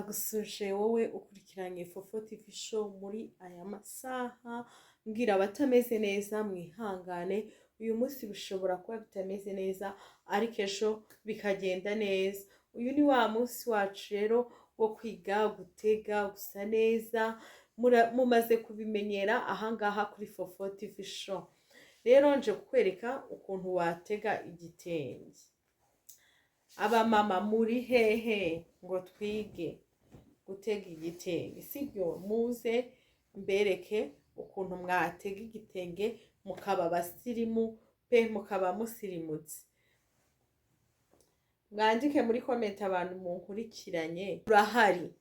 ndagusuje wowe ukurikiranye Fofo TV show muri aya masaha, mbwira abatameze neza mwihangane, uyu munsi bishobora kuba bitameze neza ariko ejo bikagenda neza. Uyu ni wa munsi wacu rero wo kwiga gutega gusa neza, mumaze kubimenyera ahangaha kuri Fofo TV show. Rero nje kukwereka ukuntu watega igitenge. Abamama muri hehe ngo twige gutega igitenge, sibyo? Muze mbereke ukuntu mwatega igitenge mukaba abasirimu pe, mukaba musirimutse. Mwandike muri comment abantu munkurikiranye turahari.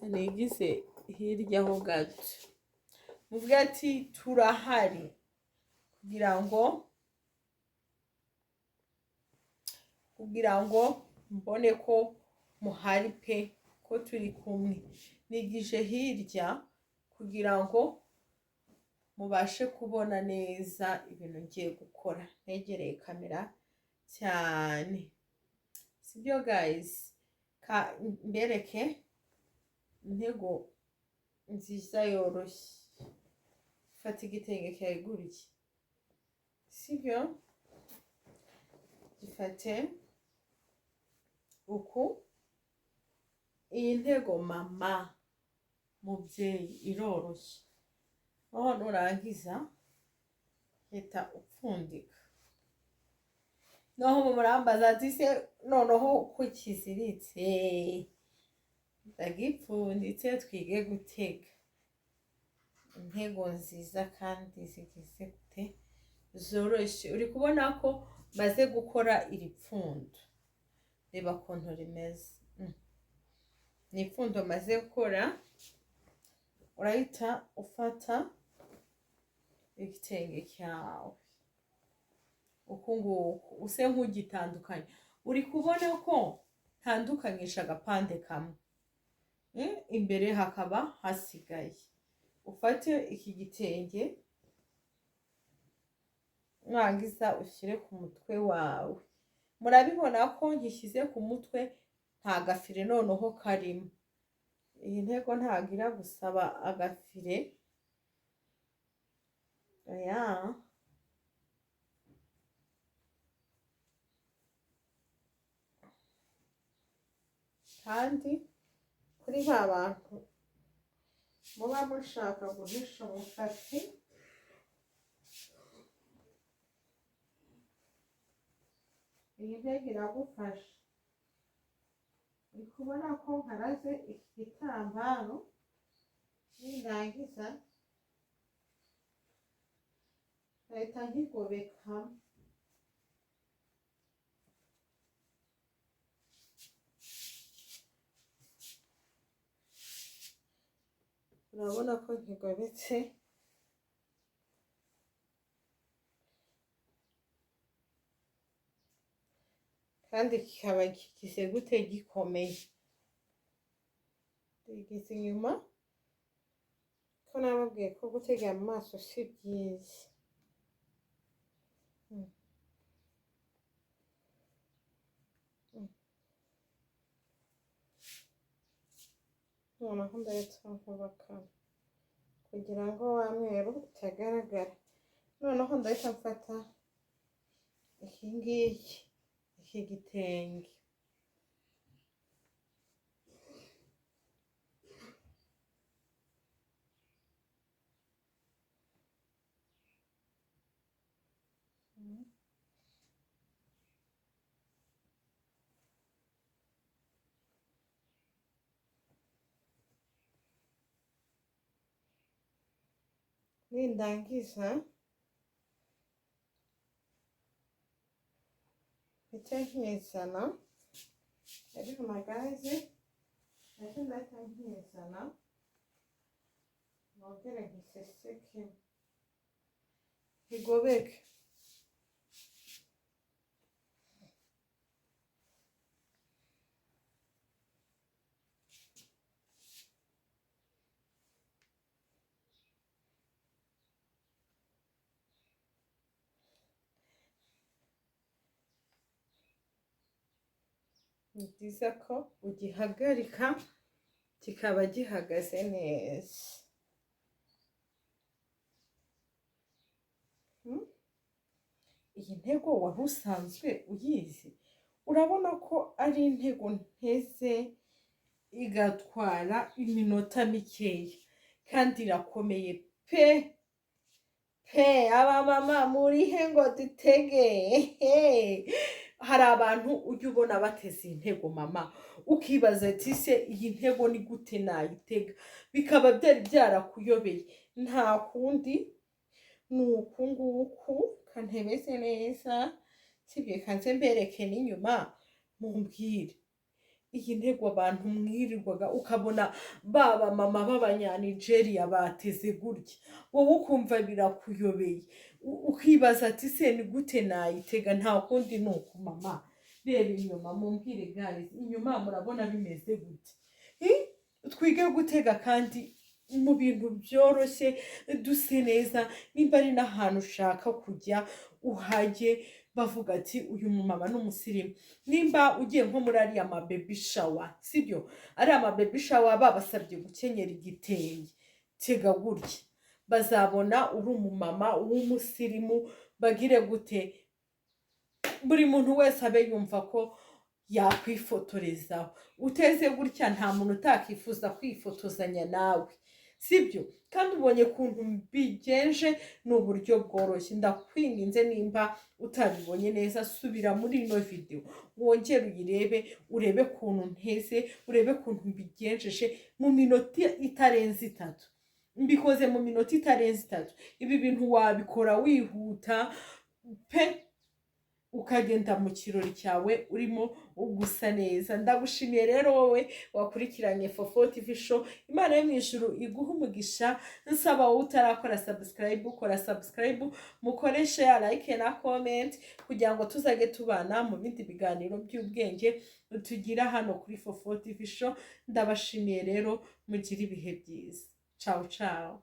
Nigize hirya ho gato muvuga ati turahari, kugira ngo mbone ko muhari pe, ko turi kumwe. Nigije hirya kugira ngo mubashe kubona neza ibintu ngiye gukora, ntegereye kamera cyane, sibyo guys? Mbereke intego nziza yoroshye. Fata igitenge cyawe gutya, sibyo? Gifate uku. Iyi ntego mama, mubyeyi, iroroshye. Aho nurangiza hita upfundika. Naho murambaza ati se noneho kukiziritse? Ndagipfunditse twige gutega. Intego nziza kandi zigize gute, zoroshye. Uri kubona ko maze gukora iri pfundo, reba ukuntu rimeze. Ni ipfundo maze gukora. Urahita ufata igitenge cyawe uku nguku, use nk'ugitandukanye. Uri kubona ko ntandukanyisha agapande kamwe, imbere hakaba hasigaye. Ufate iki gitenge, mwangiza ushyire ku mutwe wawe. Murabibona ko ngishyize ku mutwe, nta gafire noneho karimo. Iyi ntego ntabwo iragusaba agafire, oya. Kandi kuri ba bantu muba mushaka guhisha umusatsi, iyi ntego iragufasha. Uri kubona ko nkaraze iki gitambaro, nindangiza nkahita nkigobeka. Urabona ko nkigobetse. Kandi kikaba kigize gute, gikomeye. Tugeze inyuma ko nababwiye ko gutegera mu maso si byiza. Noneho ndahita nkubaka kugira ngo wa mweru utagaragara. Noneho ndahita mfata iki ngiki, iki gitenge. Nindangiza mpite nkizana, ariko magaze nacyo ndahita nkizana, nongere nkiseseke, nkigobeke. ni byiza ko ugihagarika kikaba gihagaze neza. Iyi ntego wari usanzwe uyizi? Urabona ko ari intego nteze igatwara iminota mikeya kandi irakomeye pe abamama murihe ngo dutege. Hari abantu ujya ubona bateze intego mama ukibaza ati se iyi ntego ni gute nayitega, bikaba byari byarakuyobeye. Nta kundi ni uku nguku kantebeze neza, sibyo kanze mbereke n'inyuma mumbwire. Iyi ntego abantu mwirirwaga ukabona baba mama b'abanyanigeria bateze gutya, wowe ukumva birakuyobeye ukibaza ati se ni gute nayitega. Nta kundi ni uku mama. Reba inyuma mumbwire guys, inyuma murabona bimeze gute? Twige gutega kandi mu bintu byoroshye duse neza. Nimba ari n'ahantu ushaka kujya uhajye bavuga ati uyu mumama n'umusirimu. Nimba ugiye nko muri ariya ma baby shower, sibyo ari ama baby shower babasabye gukenyera igitenge, tega gutya bazabona uri umumama w'umusirimu, bagire gute, buri muntu wese abe yumva ko yakwifotorezaho. Uteze gutya nta muntu utakifuza kwifotozanya nawe, sibyo? Kandi ubonye kuntu mbigenje ni uburyo bworoshye. Ndakwinginze nimba utabibonye neza subira muri ino video wongere uyirebe, urebe kuntu nteze, urebe kuntu mbigenjeje mu minota itarenze 3. Mbikoze mu minota itarenze 3. Ibi bintu wabikora wihuta pe ukagenda mu kirori cyawe urimo ugusa neza. Ndagushimiye rero wowe wakurikiranye Fofo TV show. Imana yo mu ijuru iguha umugisha. Nsaba wowe utarakora subscribe, ukora subscribe, mukore share, like na comment kugira ngo tuzage tubana mu bindi biganiro by'ubwenge tugira hano kuri Fofo TV show. Ndabashimiye rero, mugira ibihe byiza. Ciao ciao.